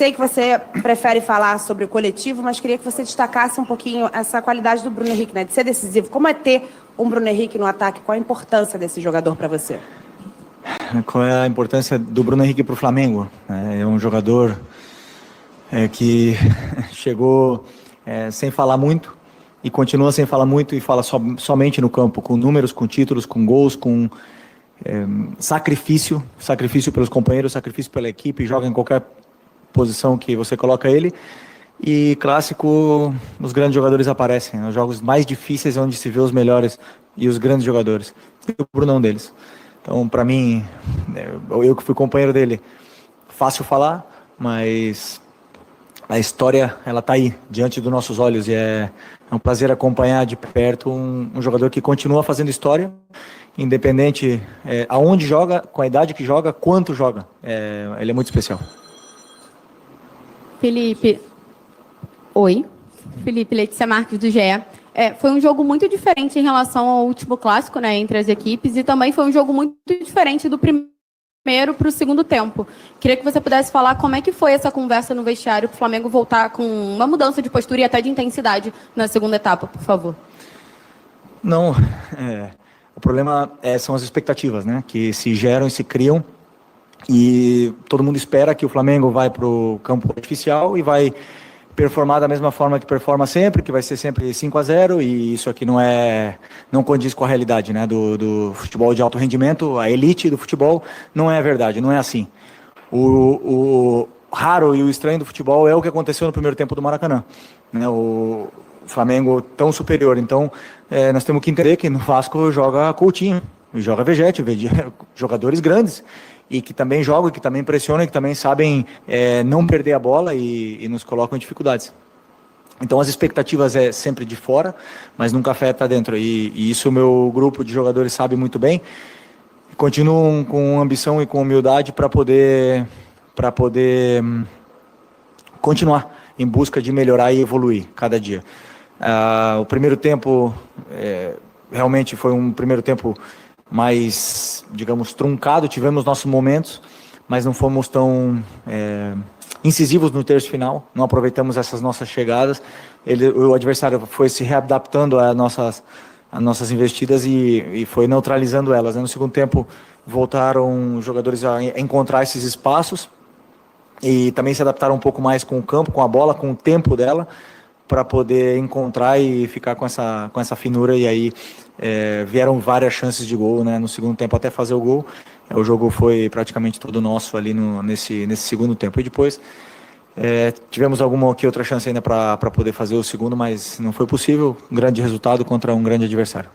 sei que você prefere falar sobre o coletivo, mas queria que você destacasse um pouquinho essa qualidade do Bruno Henrique, né, de ser decisivo. Como é ter um Bruno Henrique no ataque? Qual a importância desse jogador para você? Qual é a importância do Bruno Henrique para o Flamengo? É um jogador que chegou sem falar muito e continua sem falar muito e fala somente no campo, com números, com títulos, com gols, com sacrifício pelos companheiros, sacrifício pela equipe, joga em qualquer posição que você coloca ele. E clássico, os grandes jogadores aparecem, nos jogos mais difíceis onde se vê os melhores e os grandes jogadores. E o Bruno é um deles. Então, para mim, eu que fui companheiro dele, fácil falar, mas a história, ela tá aí, diante dos nossos olhos, e é um prazer acompanhar de perto um jogador que continua fazendo história, independente aonde joga, com a idade que joga, quanto joga. Ele é muito especial. Felipe. Oi. Felipe, Letícia Marques, do GE. Foi um jogo muito diferente em relação ao último clássico, né, entre as equipes, e também foi um jogo muito diferente do primeiro para o segundo tempo. Queria que você pudesse falar como é que foi essa conversa no vestiário para o Flamengo voltar com uma mudança de postura e até de intensidade na segunda etapa, por favor. Não, o problema são as expectativas, né, que se geram e se criam, e todo mundo espera que o Flamengo vai para o campo artificial e vai performar da mesma forma que performa sempre, que vai ser sempre 5-0, e isso aqui não condiz com a realidade, né, do futebol de alto rendimento, a elite do futebol. Não é verdade, não é assim. O raro e o estranho do futebol é o que aconteceu no primeiro tempo do Maracanã, né, o Flamengo tão superior. Então, nós temos que entender que no Vasco joga Coutinho, joga Vegete, jogadores grandes, e que também jogam, que também pressionam, que também sabem não perder a bola e nos colocam em dificuldades. Então as expectativas é sempre de fora, mas nunca afeta dentro, e isso o meu grupo de jogadores sabe muito bem. Continuam com ambição e com humildade para poder continuar em busca de melhorar e evoluir cada dia. O primeiro tempo realmente foi um primeiro tempo mais, digamos, truncado. Tivemos nossos momentos, mas não fomos tão incisivos no terço final, não aproveitamos essas nossas chegadas. O adversário foi se readaptando às nossas investidas e foi neutralizando elas, né? No segundo tempo voltaram os jogadores a encontrar esses espaços e também se adaptaram um pouco mais com o campo, com a bola, com o tempo dela, para poder encontrar e ficar com essa finura. E aí vieram várias chances de gol, né, no segundo tempo até fazer o gol. O jogo foi praticamente todo nosso ali nesse segundo tempo. E depois tivemos alguma que outra chance ainda para poder fazer o segundo, mas não foi possível. Um grande resultado contra um grande adversário.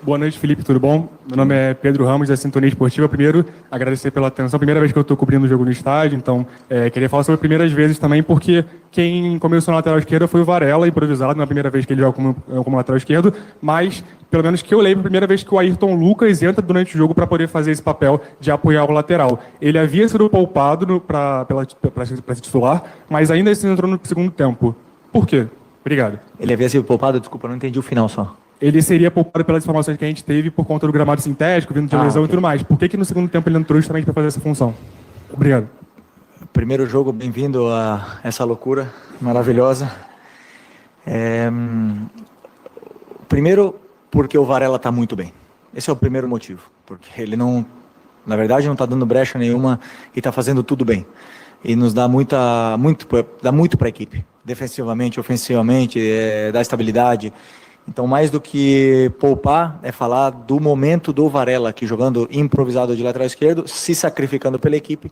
Boa noite, Felipe, tudo bom? Meu nome é Pedro Ramos, da Sintonia Esportiva. Primeiro, agradecer pela atenção. Primeira vez que eu estou cobrindo o jogo no estádio, então queria falar sobre primeiras vezes também, porque quem começou na lateral esquerda foi o Varela, improvisado, na primeira vez que ele joga como lateral esquerdo, mas, pelo menos que eu lembro, a primeira vez que o Ayrton Lucas entra durante o jogo para poder fazer esse papel de apoiar o lateral. Ele havia sido poupado para ser titular, mas ainda assim entrou no segundo tempo. Por quê? Obrigado. Ele havia sido poupado? Desculpa, não entendi o final só. Ele seria poupado pelas informações que a gente teve por conta do gramado sintético, vindo de lesão, okay, e tudo mais. Por que no segundo tempo ele entrou justamente para fazer essa função? Obrigado. Primeiro jogo, bem-vindo a essa loucura maravilhosa. Primeiro, porque o Varela está muito bem. Esse é o primeiro motivo. Porque ele não, na verdade, não está dando brecha nenhuma e está fazendo tudo bem. E nos dá muito para a equipe. Defensivamente, ofensivamente, dá estabilidade. Então, mais do que poupar, é falar do momento do Varela, aqui jogando improvisado de lateral esquerdo, se sacrificando pela equipe,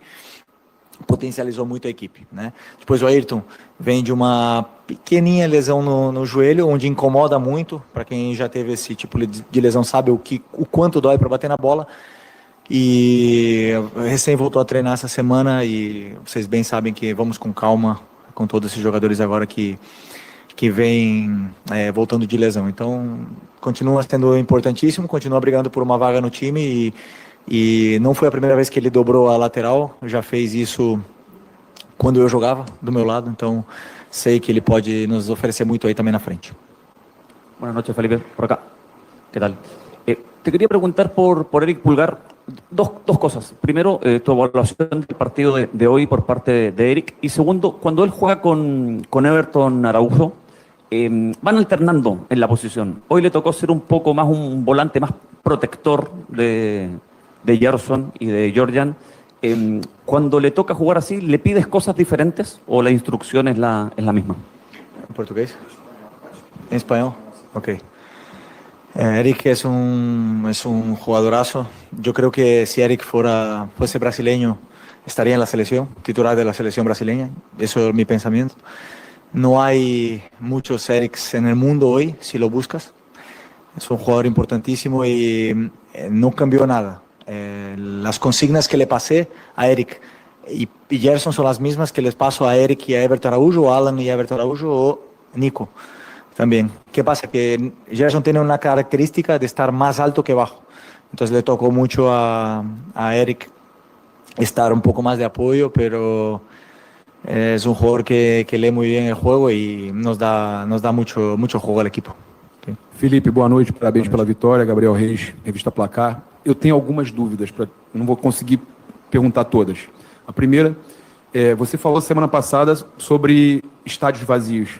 potencializou muito a equipe, né? Depois o Ayrton vem de uma pequenininha lesão no joelho, onde incomoda muito. Para quem já teve esse tipo de lesão sabe o quanto dói para bater na bola. E recém voltou a treinar essa semana, e vocês bem sabem que vamos com calma com todos esses jogadores agora que vem voltando de lesão. Então, continua sendo importantíssimo, continua brigando por uma vaga no time, e não foi a primeira vez que ele dobrou a lateral, já fez isso quando eu jogava do meu lado, então sei que ele pode nos oferecer muito aí também na frente. Buenas noches, Felipe, por acá. ¿Qué tal? Te quería preguntar por Eric Pulgar. dos cosas. Primero, tu evaluación del partido de hoy por parte de Eric. Y segundo, cuando él juega con Everton Araujo, van alternando en la posición. Hoy le tocó ser un poco más un volante más protector de Gerson y de Georgian. Cuando le toca jugar así, ¿le pides cosas diferentes o la instrucción es la misma? ¿En portugués? ¿En español? Ok. Eric es un jugadorazo. Yo creo que si Eric fuese brasileño, estaría en la selección, titular de la selección brasileña. Eso es mi pensamiento. No hay muchos Erics en el mundo hoy, si lo buscas. Es un jugador importantísimo y no cambió nada. Las consignas que le pasé a Eric y Gerson son las mismas que les paso a Eric y a Everton Araújo, o Alan y a Everton Araújo, o Nico también. ¿Qué pasa? Que Gerson tiene una característica de estar más alto que bajo. Entonces le tocó mucho a Eric estar un poco más de apoyo, pero es un jugador que lee muy bien el juego y nos da mucho juego al equipo. Okay. Felipe, boa noite, parabéns pela vitória. Gabriel Reis, Revista Placar. Eu tenho algumas dúvidas, não vou conseguir perguntar todas. A primeira, você falou semana passada sobre estádios vazios.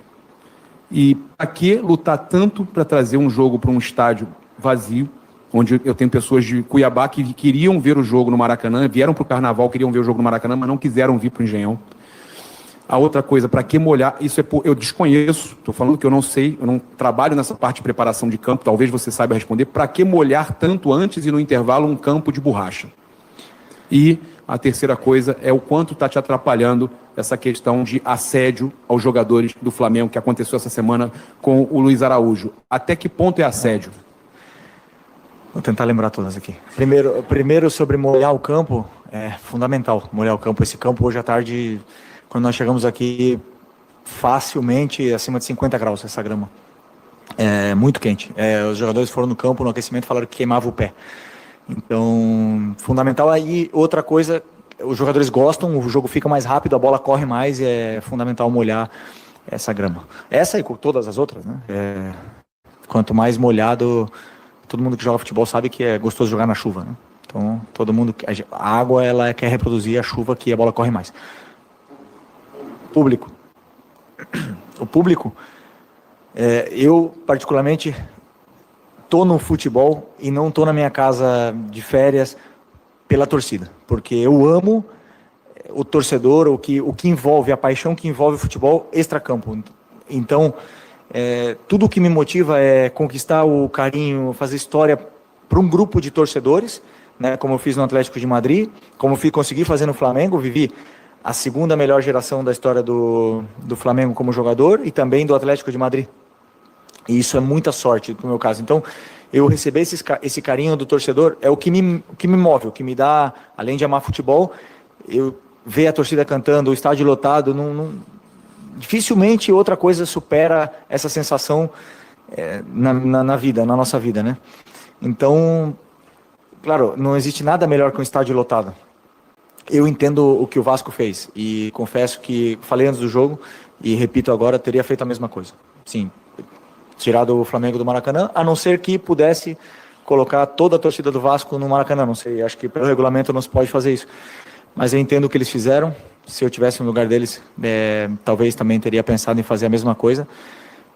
E para que lutar tanto para trazer um jogo para um estádio vazio, onde eu tenho pessoas de Cuiabá que queriam ver o jogo no Maracanã, vieram para o Carnaval, queriam ver o jogo no Maracanã, mas não quiseram vir para o Engenhão. A outra coisa, para que molhar, isso eu desconheço, estou falando que eu não sei, eu não trabalho nessa parte de preparação de campo, talvez você saiba responder, para que molhar tanto antes e no intervalo um campo de borracha? E a terceira coisa é o quanto está te atrapalhando essa questão de assédio aos jogadores do Flamengo, que aconteceu essa semana com o Luiz Araújo. Até que ponto é assédio? Vou tentar lembrar todas aqui. Primeiro sobre molhar o campo, é fundamental molhar o campo. Esse campo hoje à tarde, quando nós chegamos aqui, facilmente acima de 50 graus essa grama. É muito quente. Os jogadores foram no campo, no aquecimento, falaram que queimava o pé. Então, fundamental. Aí, outra coisa, os jogadores gostam, o jogo fica mais rápido, a bola corre mais e é fundamental molhar essa grama. Essa e com todas as outras, né? Quanto mais molhado, todo mundo que joga futebol sabe que é gostoso jogar na chuva, né? Então, todo mundo, a água, ela quer reproduzir a chuva que a bola corre mais. Público. O público, eu particularmente tô no futebol e não tô na minha casa de férias pela torcida, porque eu amo o torcedor, o que envolve, a paixão que envolve o futebol extracampo. Então, tudo o que me motiva é conquistar o carinho, fazer história para um grupo de torcedores, né, como eu fiz no Atlético de Madrid, como consegui fazer no Flamengo, vivi a segunda melhor geração da história do Flamengo como jogador e também do Atlético de Madrid. E isso é muita sorte no meu caso. Então, eu receber esse carinho do torcedor é o que me move, o que me dá, além de amar futebol, eu ver a torcida cantando, o estádio lotado, dificilmente outra coisa supera essa sensação na vida, na nossa vida, né? Então, claro, não existe nada melhor que um estádio lotado. Eu entendo o que o Vasco fez e confesso que falei antes do jogo e repito agora, teria feito a mesma coisa. Sim, tirado o Flamengo do Maracanã, a não ser que pudesse colocar toda a torcida do Vasco no Maracanã, não sei, acho que pelo regulamento não se pode fazer isso. Mas eu entendo o que eles fizeram, se eu tivesse no lugar deles, talvez também teria pensado em fazer a mesma coisa,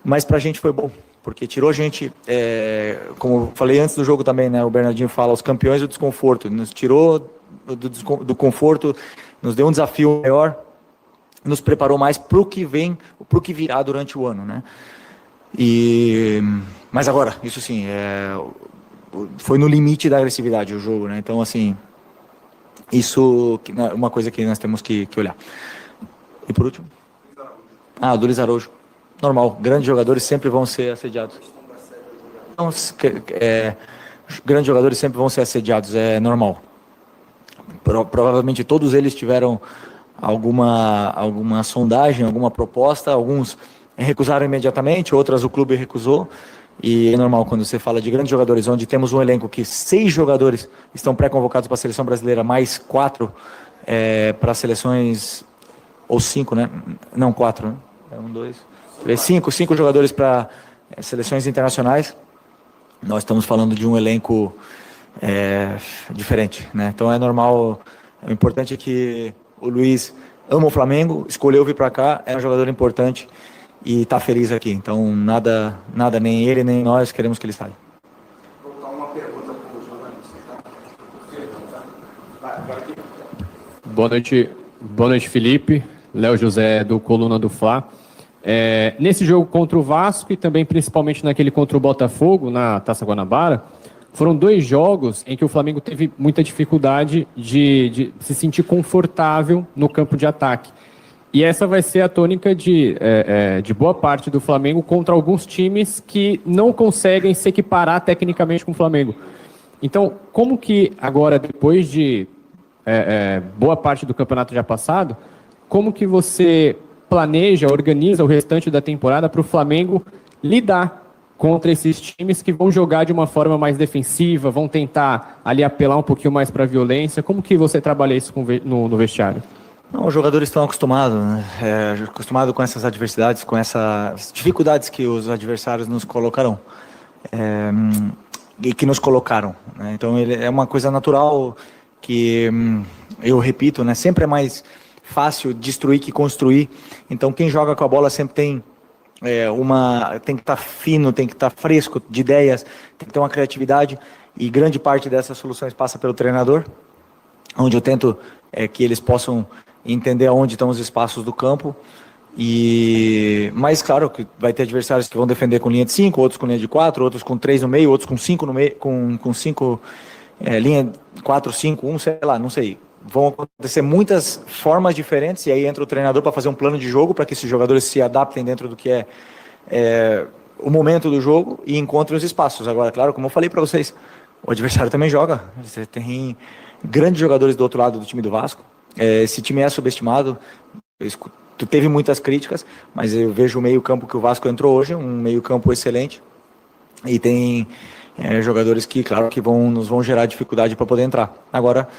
mas pra gente foi bom, porque tirou a gente, como eu falei antes do jogo também, né, o Bernardinho fala, os campeões do desconforto, nos tirou do conforto, nos deu um desafio maior, nos preparou mais pro que vem, pro que virá durante o ano, né? Mas agora, isso sim, foi no limite da agressividade o jogo, né? Então, assim, isso é uma coisa que nós temos que olhar. E por último? O do Luiz Araújo. Normal, grandes jogadores sempre vão ser assediados. Grandes jogadores sempre vão ser assediados, é normal. Provavelmente todos eles tiveram alguma sondagem, alguma proposta, alguns recusaram imediatamente, outras o clube recusou, e é normal quando você fala de grandes jogadores, onde temos um elenco que 6 jogadores estão pré-convocados para a seleção brasileira, mais 4 para as seleções, ou 5, né? Não, 4, né? 1, 2, 3, 5 jogadores para seleções internacionais. Nós estamos falando de um elenco diferente, né? Então é normal. O importante é que o Luiz ama o Flamengo, escolheu vir para cá, é um jogador importante e está feliz aqui. Então nada, nem ele nem nós queremos que ele saia. Vou botar uma pergunta para o jornalista. Boa noite, Felipe. Léo José, do Coluna do Fla. Nesse jogo contra o Vasco e também principalmente naquele contra o Botafogo, na Taça Guanabara, foram 2 jogos em que o Flamengo teve muita dificuldade de se sentir confortável no campo de ataque. E essa vai ser a tônica de boa parte do Flamengo contra alguns times que não conseguem se equiparar tecnicamente com o Flamengo. Então, como que agora, depois de boa parte do campeonato já passado, como que você planeja, organiza o restante da temporada para o Flamengo lidar contra esses times que vão jogar de uma forma mais defensiva, vão tentar ali apelar um pouquinho mais para a violência? Como que você trabalha isso no vestiário? Não, os jogadores estão acostumados, né? Acostumados com essas adversidades, com essas dificuldades que os adversários nos colocarão. E que nos colocaram, né? Então é uma coisa natural que, eu repito, né? Sempre é mais fácil destruir que construir. Então quem joga com a bola sempre tem tem que estar fino, tem que estar fresco de ideias, tem que ter uma criatividade, e grande parte dessas soluções passa pelo treinador, onde eu tento que eles possam entender aonde estão os espaços do campo. Mas claro que vai ter adversários que vão defender com linha de 5, outros com linha de 4, outros com 3 no meio, outros com 5 no meio, com 5, linha 4, 5, 1, sei lá, não sei. Vão acontecer muitas formas diferentes, e aí entra o treinador para fazer um plano de jogo para que esses jogadores se adaptem dentro do que é o momento do jogo e encontrem os espaços. Agora, claro, como eu falei para vocês, o adversário também joga. Você tem grandes jogadores do outro lado do time do Vasco. Esse time é subestimado. Teve muitas críticas, mas eu vejo o meio-campo que o Vasco entrou hoje, um meio-campo excelente. E tem jogadores que, claro, que nos vão gerar dificuldade para poder entrar. Agora,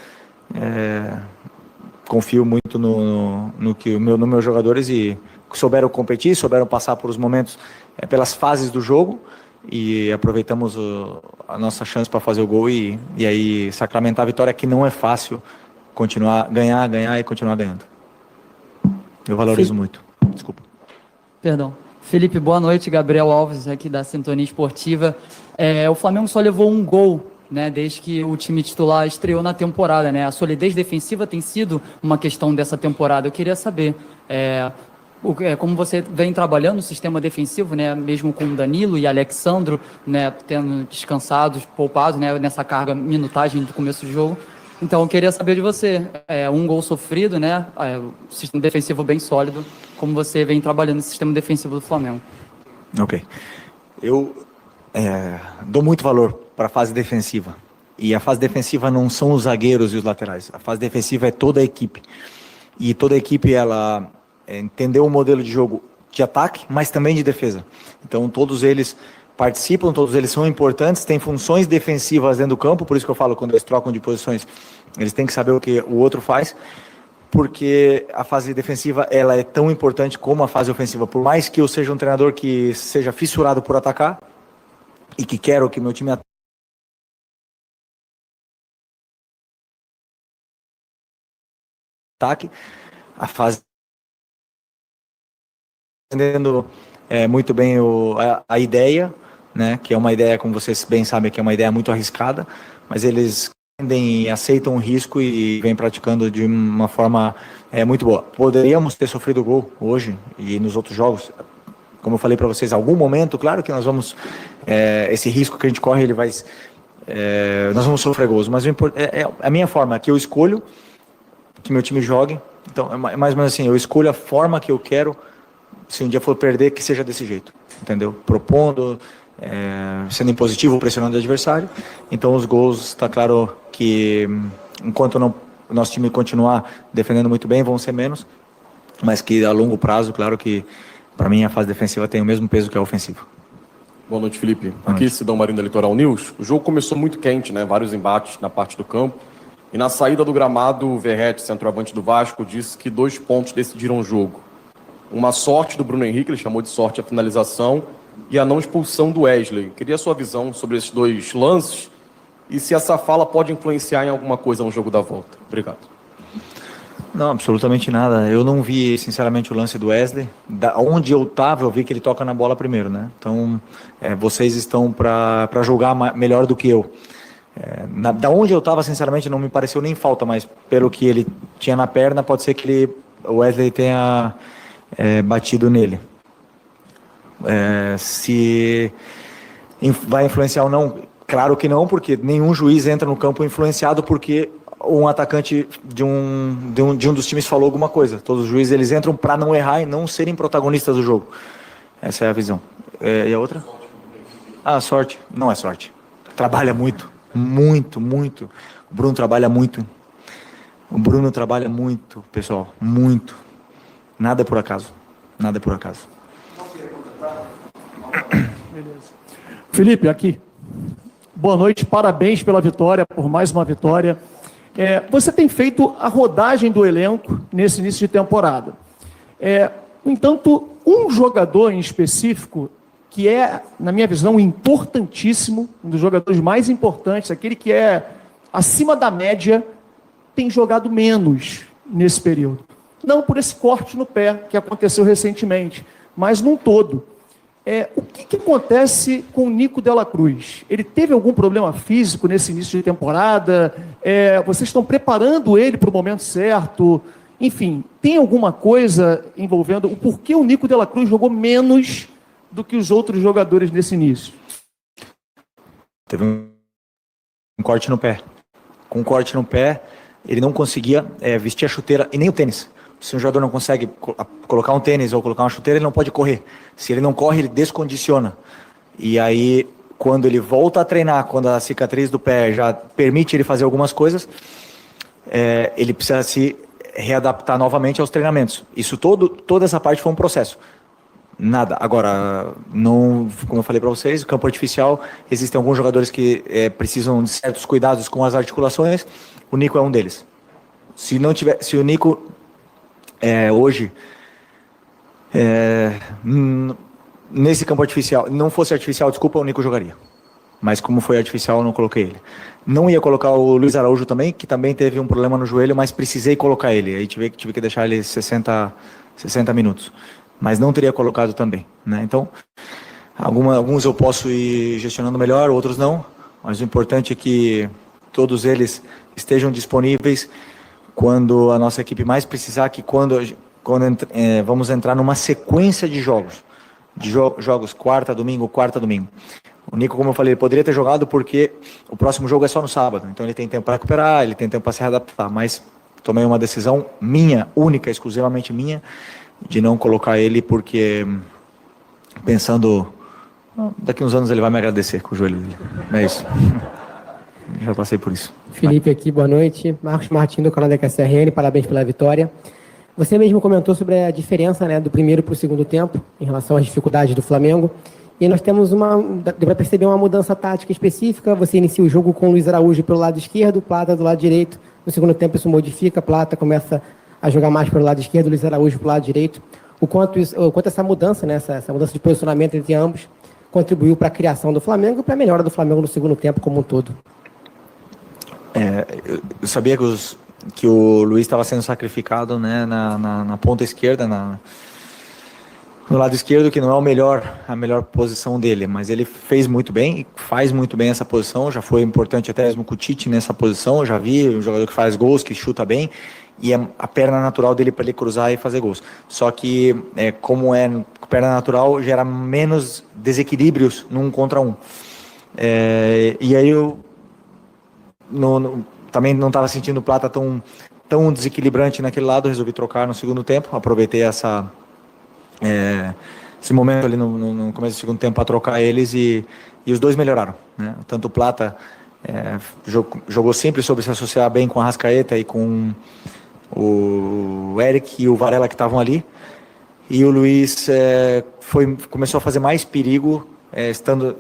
confio muito nos meus jogadores, e souberam competir, souberam passar por os momentos, pelas fases do jogo, e aproveitamos a nossa chance para fazer o gol e aí sacramentar a vitória, que não é fácil ganhar e continuar ganhando. Eu valorizo muito. Desculpa. Perdão. Felipe, boa noite. Gabriel Alves, aqui da Sintonia Esportiva. O Flamengo só levou um gol, né, desde que o time titular estreou na temporada, né? A solidez defensiva tem sido uma questão dessa temporada. Eu queria saber como você vem trabalhando o sistema defensivo, né, mesmo com o Danilo e Alexandro, né, tendo descansados, poupados, né, nessa carga minutagem do começo do jogo. Então, eu queria saber de você, um gol sofrido, né, sistema defensivo bem sólido, como você vem trabalhando esse sistema defensivo do Flamengo. Ok. Eu dou muito valor para a fase defensiva. E a fase defensiva não são os zagueiros e os laterais. A fase defensiva é toda a equipe. E toda a equipe, ela entendeu o modelo de jogo de ataque, mas também de defesa. Então, todos eles participam, todos eles são importantes, têm funções defensivas dentro do campo, por isso que eu falo, quando eles trocam de posições, eles têm que saber o que o outro faz, porque a fase defensiva, ela é tão importante como a fase ofensiva. Por mais que eu seja um treinador que seja fissurado por atacar, e que quero que meu time ataque, a fase entendendo muito bem a ideia, né, que é uma ideia, como vocês bem sabem, que é uma ideia muito arriscada, mas eles entendem e aceitam o risco e vêm praticando de uma forma muito boa. Poderíamos ter sofrido gol hoje e nos outros jogos, como eu falei para vocês, em algum momento, claro que nós vamos, esse risco que a gente corre, ele vai, nós vamos sofrer gols, mas a minha forma, que eu escolho que meu time jogue, então é mais ou menos assim, eu escolho a forma que eu quero, se um dia for perder, que seja desse jeito, entendeu? Propondo, sendo impositivo, pressionando o adversário. Então os gols, está claro que enquanto o nosso time continuar defendendo muito bem, vão ser menos, mas que a longo prazo, claro que para mim a fase defensiva tem o mesmo peso que a ofensiva. Boa noite, Felipe. Aqui, Sidão Marinho da Litoral News. O jogo começou muito quente, né? Vários embates na parte do campo. E na saída do gramado, o Verratti, centroavante do Vasco, disse que 2 pontos decidiram o jogo. Uma sorte do Bruno Henrique, ele chamou de sorte a finalização, e a não expulsão do Wesley. Queria a sua visão sobre esses 2 lances E se essa fala pode influenciar em alguma coisa no jogo da volta? Obrigado. Não, absolutamente nada. Eu não vi, sinceramente, o lance do Wesley. Onde eu estava, eu vi que ele toca na bola primeiro, né? Então, vocês estão para julgar melhor do que eu. Da onde eu estava, sinceramente, não me pareceu nem falta, mas pelo que ele tinha na perna, pode ser que o Wesley tenha batido nele. Se vai influenciar ou não, claro que não, porque nenhum juiz entra no campo influenciado porque um atacante de um dos times falou alguma coisa. Todos os juízes eles entram para não errar e não serem protagonistas do jogo. Essa é a visão. E a outra? Sorte. Não é sorte. Trabalha muito. Muito, muito. O Bruno trabalha muito. O Bruno trabalha muito, pessoal. Muito. Nada é por acaso. Nada é por acaso. Beleza. Felipe, aqui. Boa noite, parabéns pela vitória, por mais uma vitória. Você tem feito a rodagem do elenco nesse início de temporada. No entanto, um jogador em específico, que é, na minha visão, importantíssimo, um dos jogadores mais importantes, aquele que é acima da média, tem jogado menos nesse período. Não por esse corte no pé que aconteceu recentemente, mas num todo. O que acontece com o Nico Dela Cruz? Ele teve algum problema físico nesse início de temporada? Vocês estão preparando ele para o momento certo? Enfim, tem alguma coisa envolvendo o porquê o Nico Dela Cruz jogou menos do que os outros jogadores nesse início? Teve um corte no pé. Com um corte no pé, ele não conseguia vestir a chuteira e nem o tênis. Se um jogador não consegue colocar um tênis ou colocar uma chuteira, ele não pode correr. Se ele não corre, ele descondiciona. E aí, quando ele volta a treinar, quando a cicatriz do pé já permite ele fazer algumas coisas, ele precisa se readaptar novamente aos treinamentos. Isso toda essa parte foi um processo. Nada. Agora, não, como eu falei para vocês, o campo artificial, existem alguns jogadores que precisam de certos cuidados com as articulações. O Nico é um deles. Se o Nico hoje, nesse campo artificial, não fosse artificial, desculpa, o Nico jogaria. Mas como foi artificial, eu não coloquei ele. Não ia colocar o Luiz Araújo também, que também teve um problema no joelho, mas precisei colocar ele. Aí tive que deixar ele 60 minutos. Mas não teria colocado também, né? Então, alguns eu posso ir gestionando melhor, outros não. Mas o importante é que todos eles estejam disponíveis quando a nossa equipe mais precisar, que quando vamos entrar numa sequência de jogos quarta, domingo. O Nico, como eu falei, ele poderia ter jogado porque o próximo jogo é só no sábado, então ele tem tempo para recuperar, ele tem tempo para se readaptar, mas tomei uma decisão minha, única, exclusivamente minha, de não colocar ele porque pensando, daqui uns anos ele vai me agradecer com o joelho dele. É isso. Já passei por isso. Felipe aqui, boa noite. Marcos Martins do canal da KCRN, parabéns pela vitória. Você mesmo comentou sobre a diferença, né, do primeiro para o segundo tempo, em relação às dificuldades do Flamengo. E nós temos deu para perceber uma mudança tática específica. Você inicia o jogo com o Luiz Araújo pelo lado esquerdo, Plata do lado direito. No segundo tempo isso modifica, Plata começa a jogar mais pelo lado esquerdo, Luiz Araújo pelo lado direito. O quanto essa mudança, né, essa mudança de posicionamento entre ambos, contribuiu para a criação do Flamengo e para a melhora do Flamengo no segundo tempo como um todo. Eu sabia que o Luiz estava sendo sacrificado, né, na ponta esquerda, no lado esquerdo, que não é a melhor posição dele, mas ele fez muito bem e faz muito bem essa posição. Já foi importante até mesmo com o Tite nessa posição. Eu já vi um jogador que faz gols, que chuta bem, e é a perna natural dele para ele cruzar e fazer gols. Só que, como perna natural, gera menos desequilíbrios num contra um. E aí eu também não estava sentindo o Plata tão desequilibrante naquele lado, resolvi trocar no segundo tempo, aproveitei esse momento ali no começo do segundo tempo para trocar eles e os dois melhoraram, né? Tanto o Plata jogou sempre soube se associar bem com a Arrascaeta e com o Eric e o Varela que estavam ali, e o Luiz começou a fazer mais perigo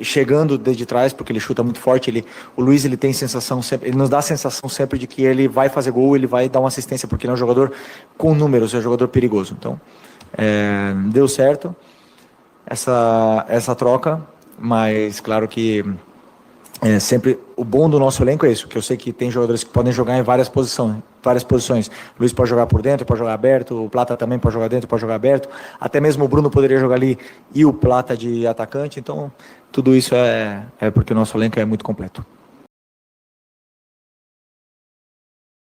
chegando desde trás, porque ele chuta muito forte. O Luiz ele tem sensação sempre, ele nos dá a sensação sempre de que ele vai fazer gol, ele vai dar uma assistência, porque ele é um jogador com números, é um jogador perigoso. Então deu certo essa troca, mas claro que sempre o bom do nosso elenco é isso, que eu sei que tem jogadores que podem jogar em várias posições. O Luiz pode jogar por dentro, pode jogar aberto, o Plata também pode jogar dentro, pode jogar aberto, até mesmo o Bruno poderia jogar ali e o Plata de atacante, então tudo isso é porque o nosso elenco é muito completo.